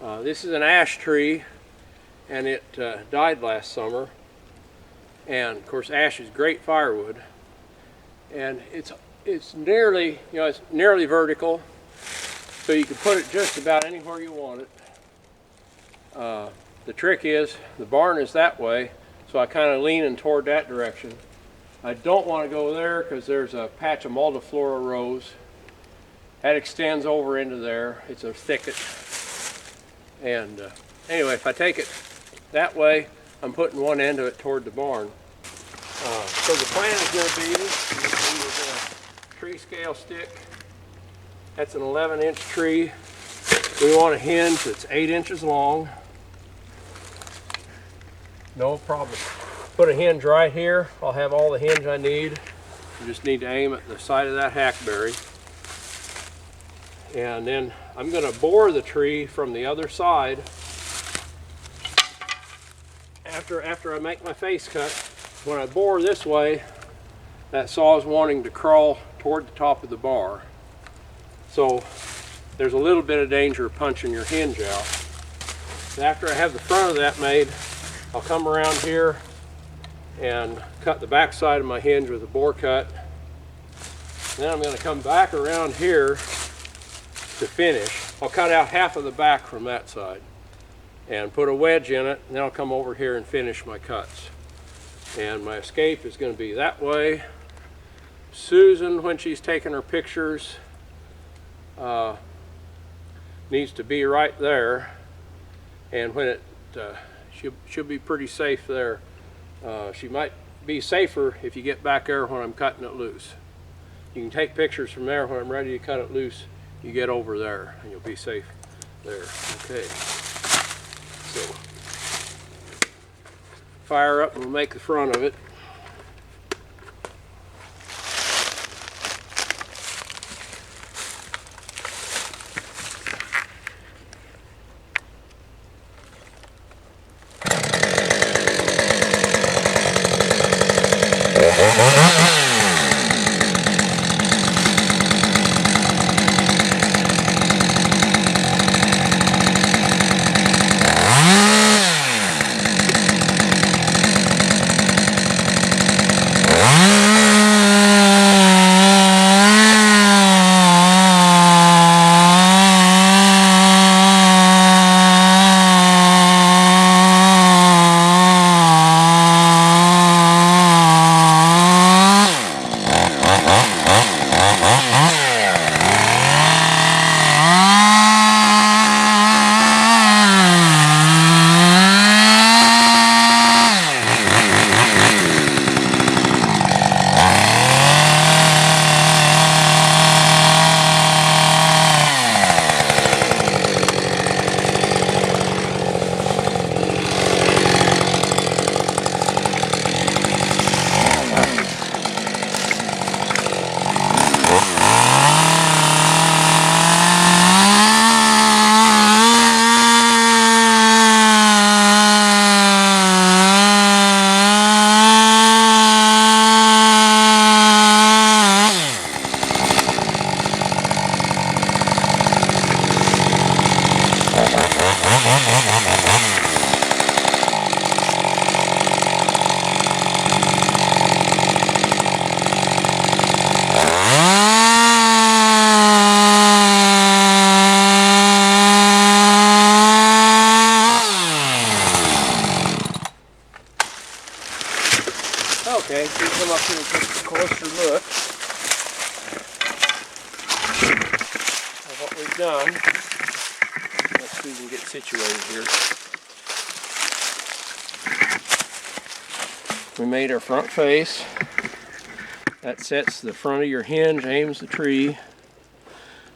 This is an ash tree, and it died last summer. And of course, ash is great firewood, and it's nearly vertical, so you can put it just about anywhere you want it. The trick is the barn is that way, so I kind of leaning toward that direction. I don't want to go there because there's a patch of multiflora rose that extends over into there. It's a thicket, and anyway, if I take it that way, I'm putting one end of it toward the barn. So the plan is going to be with a tree scale stick. That's an 11-inch tree. We want a hinge that's 8 inches long. No problem. Put a hinge right here. I'll have all the hinge I need. You just need to aim at the side of that hackberry. And then I'm going to bore the tree from the other side. After I make my face cut, when I bore this way, that saw is wanting to crawl toward the top of the bar. So there's a little bit of danger of punching your hinge out. After I have the front of that made, I'll come around here and cut the back side of my hinge with a bore cut. Then I'm going to come back around here to finish. I'll cut out half of the back from that side and put a wedge in it, and then I'll come over here and finish my cuts. And my escape is going to be that way. Susan, when she's taking her pictures, needs to be right there, and when she'll be pretty safe there. She might be safer if you get back there when I'm cutting it loose. You can take pictures from there. When I'm ready to cut it loose, you get over there and you'll be safe there. Okay, so fire up and we'll make the front of it. Okay, so you come up here and take a closer look at what we've done. Let's see if we can get situated here. We made our front face. That sets the front of your hinge, aims the tree.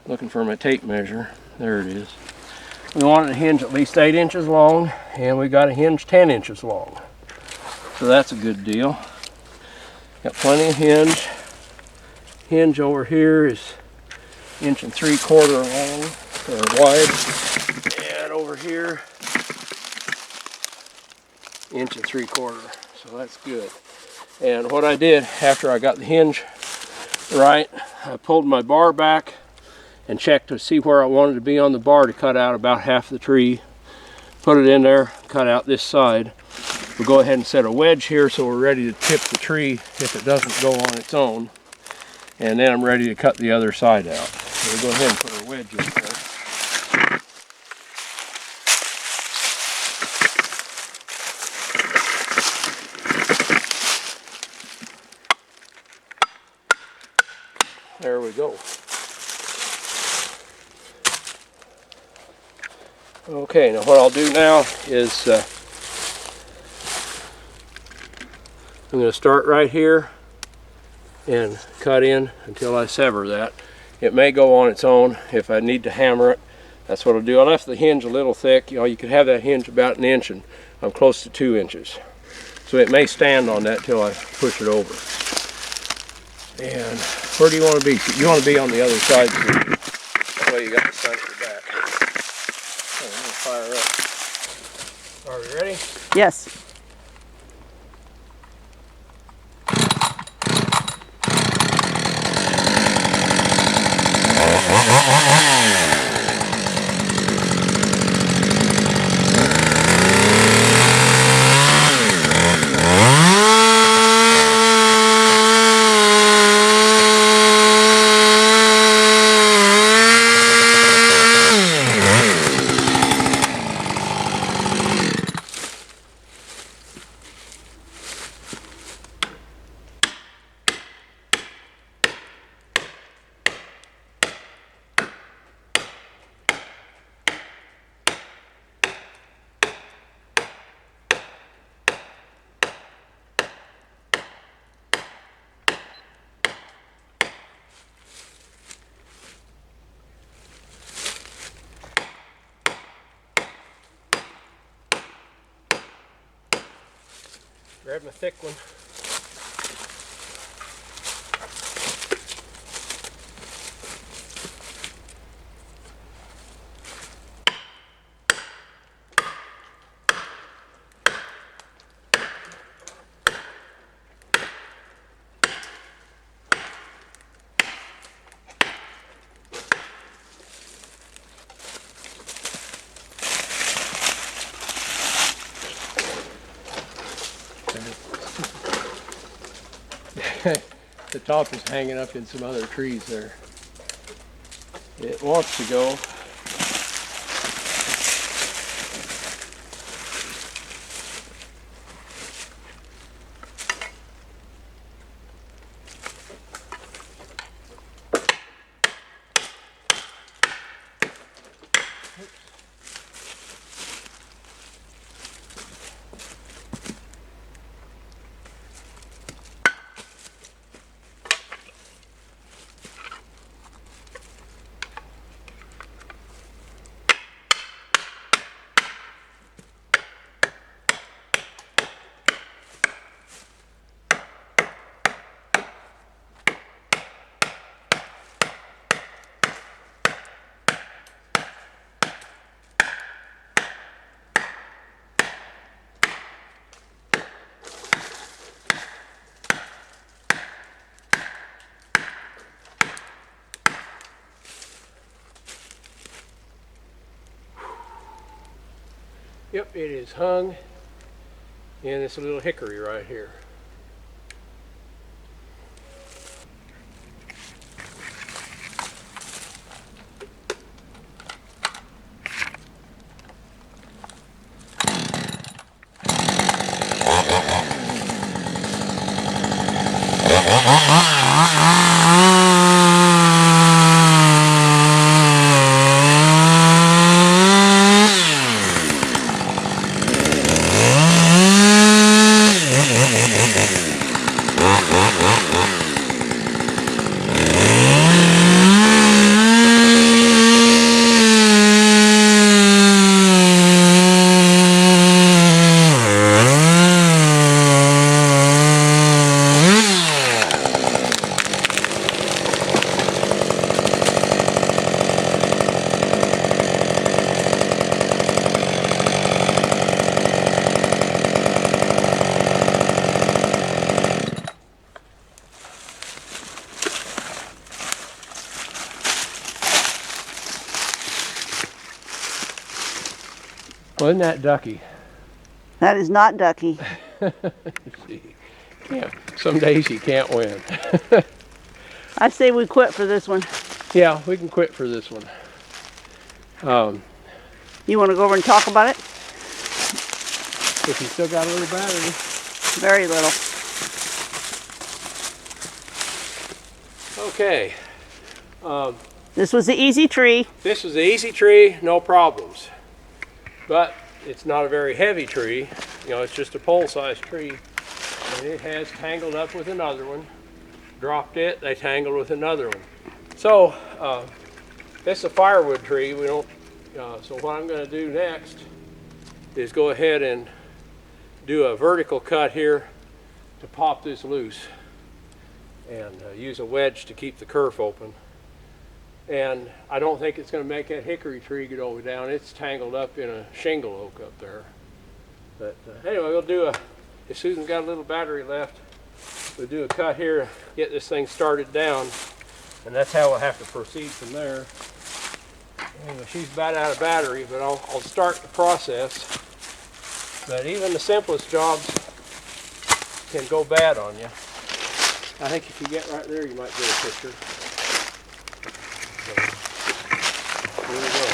Looking for my tape measure. There it is. We wanted a hinge at least 8 inches long, and we got a hinge 10 inches long. So that's a good deal. Got plenty of hinge. Hinge over here is 1 3/4 long or wide, and over here 1 3/4. So that's good. And what I did after I got the hinge right, I pulled my bar back and check to see where I wanted to be on the bar to cut out about half the tree. Put it in there, cut out this side. We'll go ahead and set a wedge here so we're ready to tip the tree if it doesn't go on its own. And then I'm ready to cut the other side out. So we'll go ahead and put our wedge in there. There we go. Okay, now what I'll do now is I'm going to start right here and cut in until I sever that. It may go on its own if I need to hammer it. That's what I'll do. I left the hinge a little thick. You know, you could have that hinge about 1 inch, and I'm close to 2 inches. So it may stand on that till I push it over. And where do you want to be? You want to be on the other side, so that way you got the sun at your back. So I'm going to fire up. Are we ready? Yes. Grab my thick one. The top is hanging up in some other trees there. It wants to go. Yep, it is hung in this little hickory right here. Well, isn't that ducky? That is not ducky. Yeah, some days you can't win. I say we quit for this one. Yeah, we can quit for this one. You want to go over and talk about it? If you still got a little battery. Very little. Okay. This was the easy tree. This was the easy tree, no problems. But it's not a very heavy tree. You know, it's just a pole-sized tree. And it has tangled up with another one. Dropped it, they tangled with another one. So, this is a firewood tree. We don't. So what I'm going to do next is go ahead and do a vertical cut here to pop this loose, and use a wedge to keep the kerf open. And I don't think it's going to make that hickory tree get over down. It's tangled up in a shingle oak up there. But anyway, we'll do if Susan's got a little battery left, we'll do a cut here, get this thing started down, and that's how we'll have to proceed from there. Anyway, she's about out of battery, but I'll start the process. But even the simplest jobs can go bad on you. I think if you get right there, you might get a picture. So, here we go.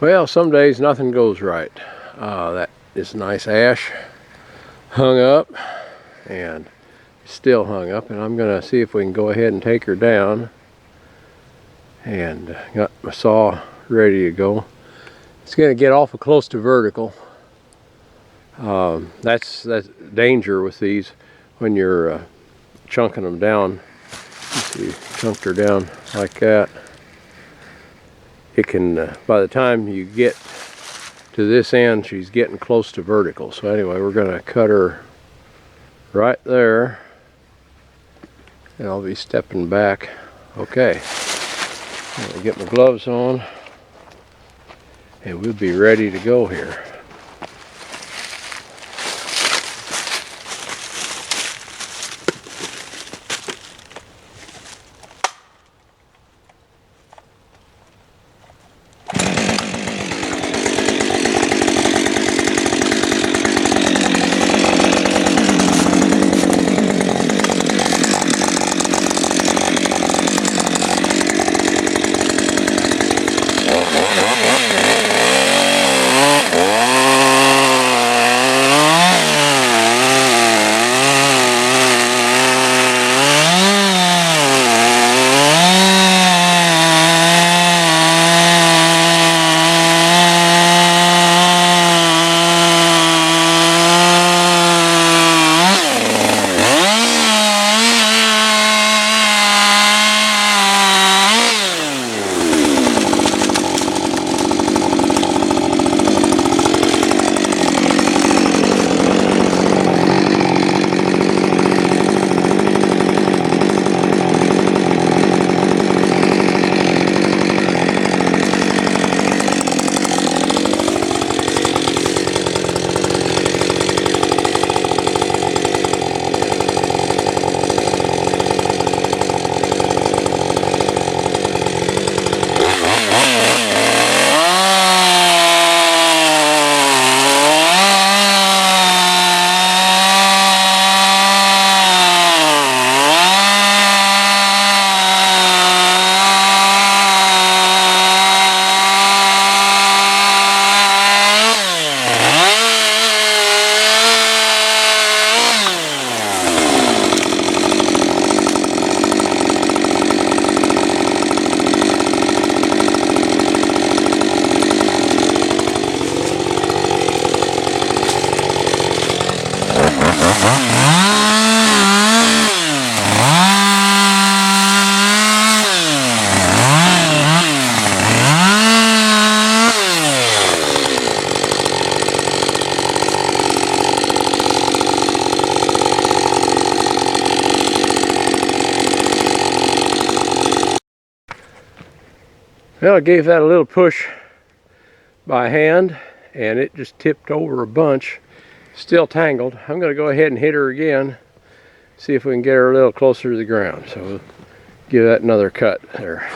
Well, some days nothing goes right. That is nice ash hung up and still hung up, and I'm gonna see if we can go ahead and take her down. And got my saw ready to go. It's gonna get awful close to vertical. That's danger with these when you're chunking them down. You chunked her down like that. It can, by the time you get to this end, she's getting close to vertical. So anyway, we're gonna cut her right there. And I'll be stepping back. Okay, I'm gonna get my gloves on and we'll be ready to go here. Well, I gave that a little push by hand and it just tipped over a bunch. Still tangled. I'm going to go ahead and hit her again, see if we can get her a little closer to the ground. So we'll give that another cut there.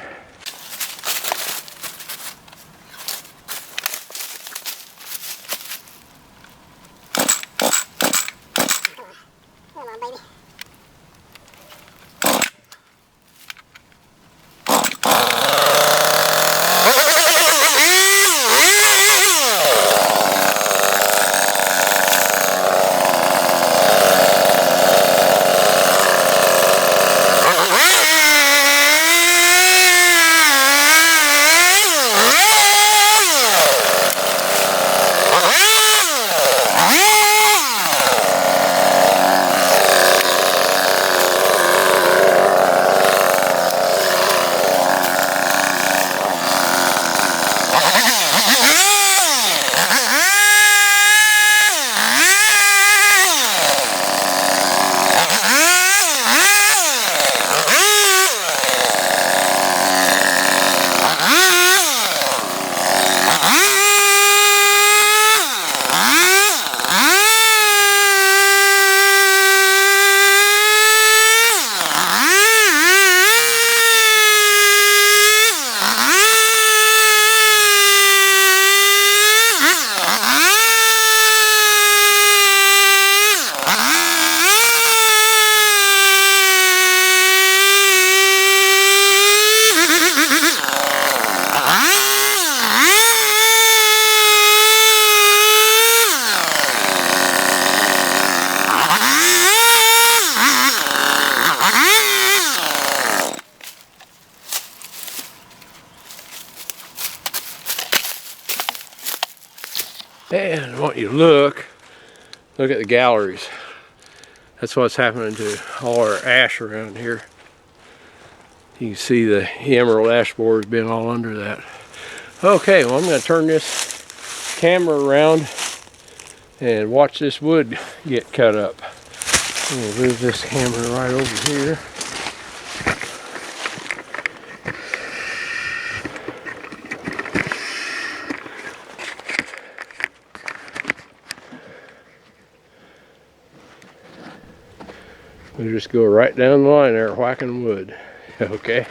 And I want you to look at the galleries. That's what's happening to all our ash around here. You can see the emerald ash borer has been all under that. Okay, well I'm going to turn this camera around and watch this wood get cut up. I'm going to move this camera right over here. We just go right down the line there whacking wood. Okay.